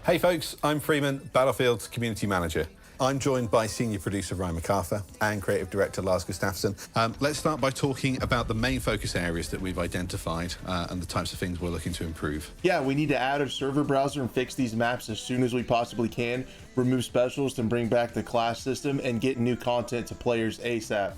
Hey folks, I'm Freeman, Battlefield's community manager. I'm joined by senior producer Ryan MacArthur and creative director Lars Gustafsson. Let's start by talking about the main focus areas that we've identified and the types of things we're looking to improve. Yeah, we need to add a server browser and fix these maps as soon as we possibly can, remove specialists and bring back the class system, and get new content to players ASAP.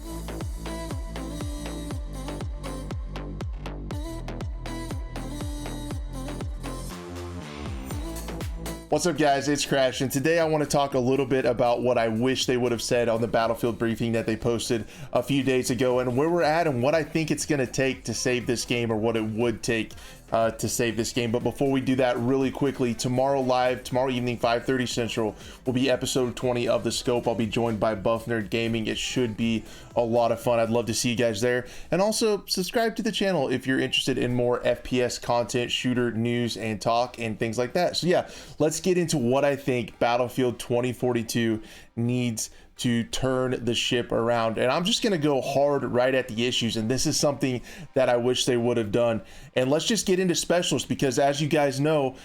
What's up guys, it's Crash, and today I want to talk a little bit about what I wish they would have said on the Battlefield briefing that they posted a few days ago, and where we're at and what I think it's going to take to save this game, or what it would take to save this game. But before we do that, really quickly, tomorrow evening 5:30 Central will be episode 20 of The Scope. I'll be joined by Buff Nerd Gaming. It should be a lot of fun. I'd love to see you guys there, and also subscribe to the channel if you're interested in more FPS content, shooter news and talk and things like that. So yeah, let's get into what I think Battlefield 2042 needs to turn the ship around. And I'm just going to go hard right at the issues, and this is something that I wish they would have done. And let's just get into specialists, because as you guys know,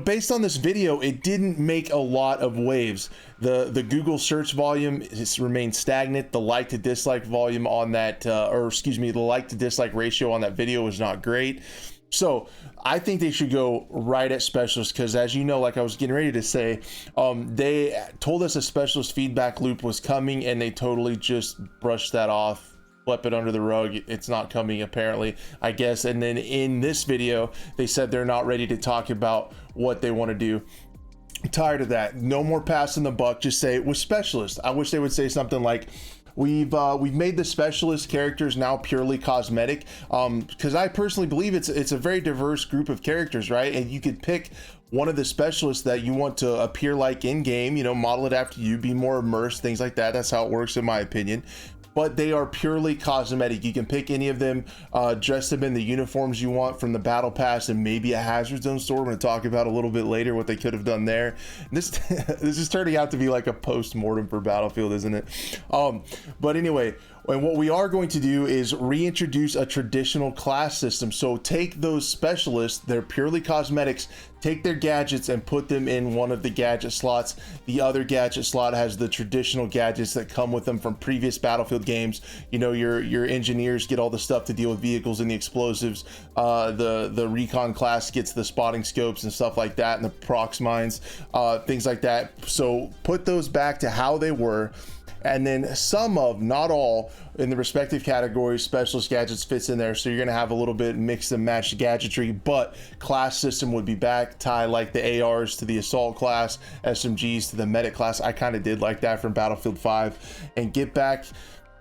based on this video, it didn't make a lot of waves. The Google search volume has remained stagnant. The like to dislike volume on that, the like to dislike ratio on that video was not great. So I think they should go right at specialists, because as you know, like I was getting ready to say, they told us a specialist feedback loop was coming, and they totally just brushed that off, swept it under the rug. It's not coming apparently, I guess. And then in this video, they said they're not ready to talk about what they want to do. I'm tired of that. No more passing the buck. Just say it was specialists. I wish they would say something like, we've made the specialist characters now purely cosmetic, because I personally believe it's a very diverse group of characters, right? And you could pick one of the specialists that you want to appear like in game, model it after you, be more immersed, things like that. That's how it works in my opinion. But they are purely cosmetic. You can pick any of them, dress them in the uniforms you want from the battle pass, and maybe a hazard zone store. We're going to talk about a little bit later what they could have done there. This is turning out to be like a post-mortem for Battlefield, isn't it? But anyway, and what we are going to do is reintroduce a traditional class system. So take those specialists, they're purely cosmetics, take their gadgets and put them in one of the gadget slots. The other gadget slot has the traditional gadgets that come with them from previous Battlefield games. Your engineers get all the stuff to deal with vehicles and the explosives. The recon class gets the spotting scopes and stuff like that, and the prox mines, things like that. So put those back to how they were. And then some of, not all, in the respective categories, specialist gadgets fits in there. So you're going to have a little bit mix and match gadgetry, but class system would be back. Tie like the ARs to the assault class, SMGs to the medic class. I kind of did like that from Battlefield 5, and get back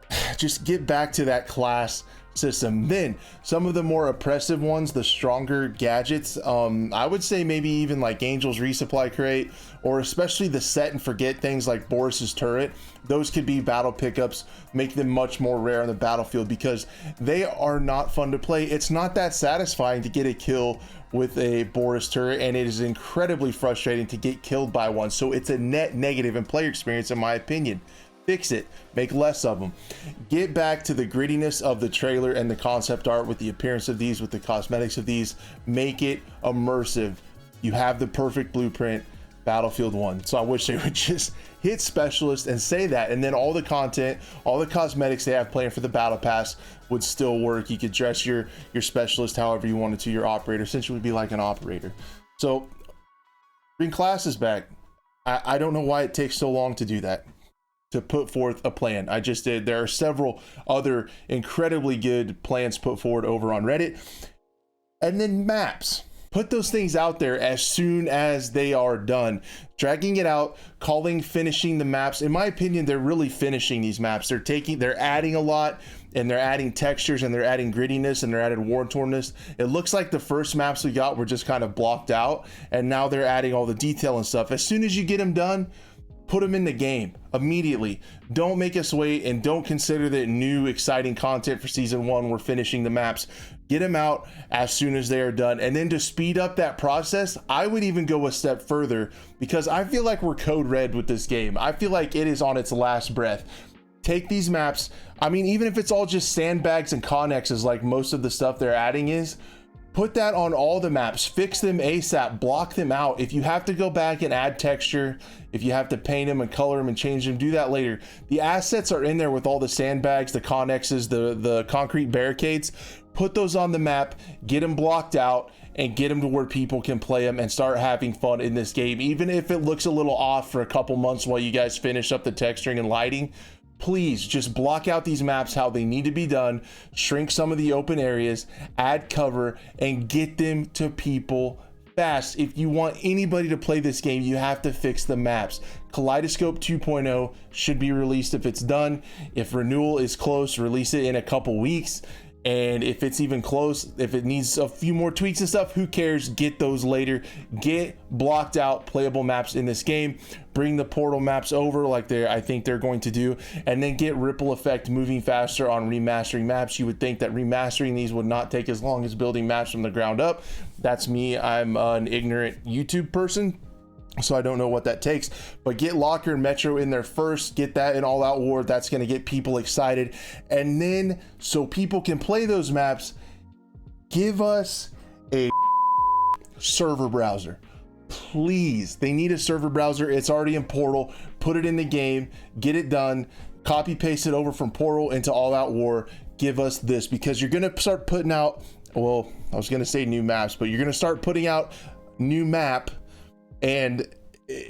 to that class system. Then some of the more oppressive ones, the stronger gadgets, I would say maybe even like Angel's resupply crate, or especially the set and forget things like Boris's turret. Those could be battle pickups, make them much more rare on the battlefield, because they are not fun to play. It's not that satisfying to get a kill with a Boris turret, and it is incredibly frustrating to get killed by one. So it's a net negative in player experience, in my opinion. Fix it, make less of them. Get back to the grittiness of the trailer and the concept art with the appearance of these, with the cosmetics of these. Make it immersive. You have the perfect blueprint, Battlefield 1. So I wish they would just hit specialist and say that, and then all the content, all the cosmetics they have planned for the battle pass would still work. You could dress your specialist however you wanted to, your operator, essentially would be like an operator. So bring classes back. I don't know why it takes so long to do that, to put forth a plan. I just did. There are several other incredibly good plans put forward over on Reddit. And then maps. Put those things out there as soon as they are done. Dragging it out, finishing the maps. In my opinion, they're really finishing these maps. They're adding a lot, and they're adding textures, and they're adding grittiness, and they're adding war-tornness. It looks like the first maps we got were just kind of blocked out, and now they're adding all the detail and stuff. As soon as you get them done, put them in the game immediately. Don't make us wait, and don't consider that new exciting content for season 1. We're finishing the maps. Get them out as soon as they are done. And then to speed up that process, I would even go a step further, because I feel like we're code red with this game. I feel like it is on its last breath. Take these maps, I mean, even if it's all just sandbags and connexes like most of the stuff they're adding is, Put that on all the maps, fix them ASAP, block them out. If you have to go back and add texture, if you have to paint them and color them and change them, do that later. The assets are in there with all the sandbags, the connexes, the concrete barricades. Put those on the map, get them blocked out, and get them to where people can play them and start having fun in this game. Even if it looks a little off for a couple months while you guys finish up the texturing and lighting, please just block out these maps how they need to be done, shrink some of the open areas, add cover, and get them to people fast. If you want anybody to play this game, you have to fix the maps. Kaleidoscope 2.0 should be released if it's done. If renewal is close, release it in a couple weeks. And if it's even close, if it needs a few more tweaks and stuff, who cares? Get those later. Get blocked out playable maps in this game. Bring the portal maps over like I think they're going to do, and then get ripple effect moving faster on remastering maps. You would think that remastering these would not take as long as building maps from the ground up. That's me. I'm an ignorant YouTube person, so I don't know what that takes. But get Locker and Metro in there first, get that in All Out War. That's going to get people excited. And then so people can play those maps, give us a server browser. Please, they need a server browser. It's already in Portal. Put it in the game, get it done, copy paste it over from Portal into All Out War. Give us this, because you're going to start putting out, well, I was going to say new maps, but you're going to start putting out new map, and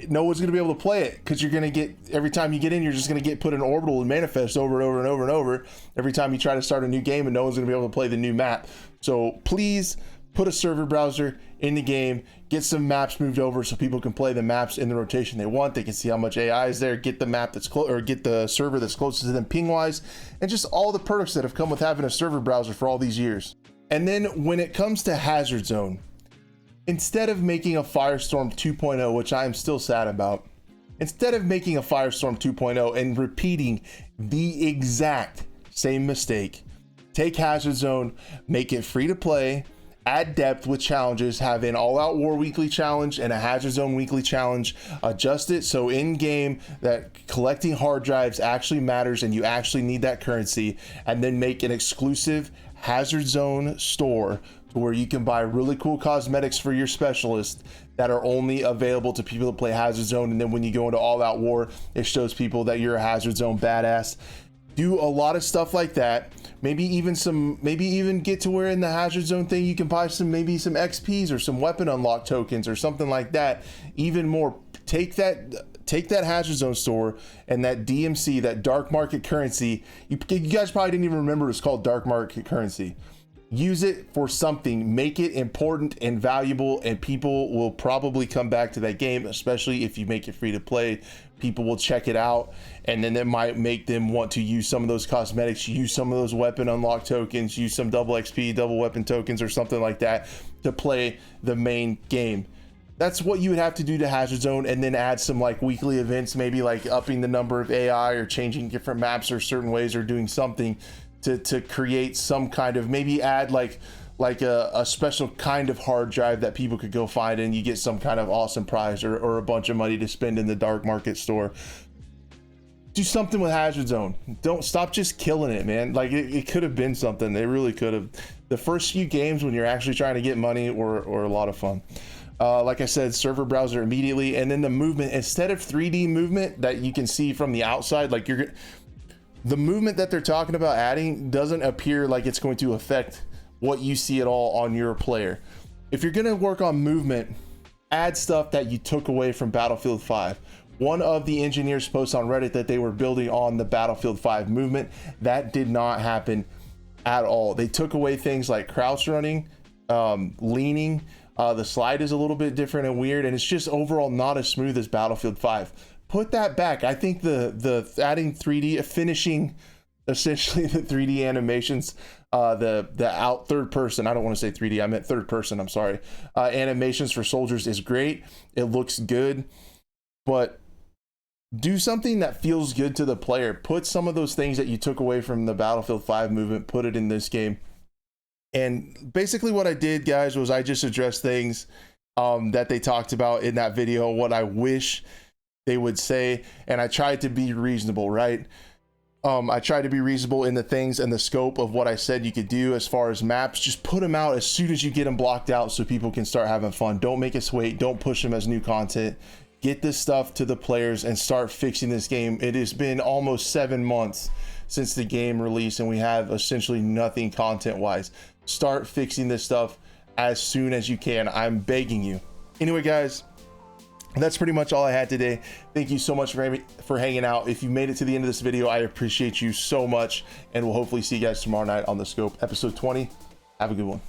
no one's going to be able to play it, because you're going to get, every time you get in, you're just going to get put in Orbital and Manifest over and over and over and over every time you try to start a new game, and no one's going to be able to play the new map. So please put a server browser in the game, get some maps moved over so people can play the maps in the rotation they want. They can see how much AI is there, get the map that's close, or get the server that's closest to them ping wise, and just all the perks that have come with having a server browser for all these years. And then when it comes to Hazard Zone, instead of making a Firestorm 2.0, which I am still sad about, instead of making a Firestorm 2.0 and repeating the exact same mistake, take Hazard Zone, make it free to play, add depth with challenges, have an All Out War weekly challenge and a Hazard Zone weekly challenge, adjust it so in game that collecting hard drives actually matters and you actually need that currency, and then make an exclusive Hazard Zone store to where you can buy really cool cosmetics for your specialist that are only available to people that play Hazard Zone. And then when you go into All Out War, it shows people that you're a Hazard Zone badass. Do a lot of stuff like that. Maybe even get to where in the Hazard Zone thing you can buy maybe some XPs or some weapon unlock tokens or something like that. Even more, take that Hazard Zone store and that DMC, that dark market currency. You guys probably didn't even remember it's called dark market currency. Use it for something, make it important and valuable, and people will probably come back to that game, especially if you make it free to play. People will check it out, and then it might make them want to use some of those cosmetics, use some of those weapon unlock tokens, use some double XP, double weapon tokens or something like that to play the main game. That's what you would have to do to Hazard Zone, and then add some like weekly events, maybe like upping the number of AI or changing different maps or certain ways, or doing something to create some kind of, maybe add like a special kind of hard drive that people could go find and you get some kind of awesome prize or a bunch of money to spend in the dark market store. Do something with Hazard Zone. Don't stop just killing it, man. Like it could have been something. They really could have. The first few games when you're actually trying to get money were a lot of fun. Like I said, server browser immediately, and then the movement, instead of 3D movement that you can see from the outside, like the movement that they're talking about adding doesn't appear like it's going to affect what you see at all on your player. If you're going to work on movement, add stuff that you took away from Battlefield 5. One of the engineers posts on Reddit that they were building on the Battlefield 5 movement. That did not happen at all. They took away things like crouch running, leaning. The slide is a little bit different and weird, and it's just overall not as smooth as Battlefield 5. Put that back. I think the adding 3D, finishing essentially the 3D animations, the out third person, I don't want to say 3D, I meant third person, I'm sorry, animations for soldiers is great. It looks good, but do something that feels good to the player. Put some of those things that you took away from the Battlefield 5 movement, put it in this game. And basically what I did, guys, was I just addressed things that they talked about in that video, what I wish they would say, and I tried to be reasonable, right? I tried to be reasonable in the things and the scope of what I said you could do as far as maps. Just put them out as soon as you get them blocked out so people can start having fun. Don't make us wait. Don't push them as new content. Get this stuff to the players and start fixing this game. It has been almost 7 months since the game released and we have essentially nothing content wise. Start fixing this stuff as soon as you can. I'm begging you. Anyway, guys, that's pretty much all I had today. Thank you so much for hanging out. If you made it to the end of this video, I appreciate you so much, and we'll hopefully see you guys tomorrow night on The Scope, episode 20. Have a good one.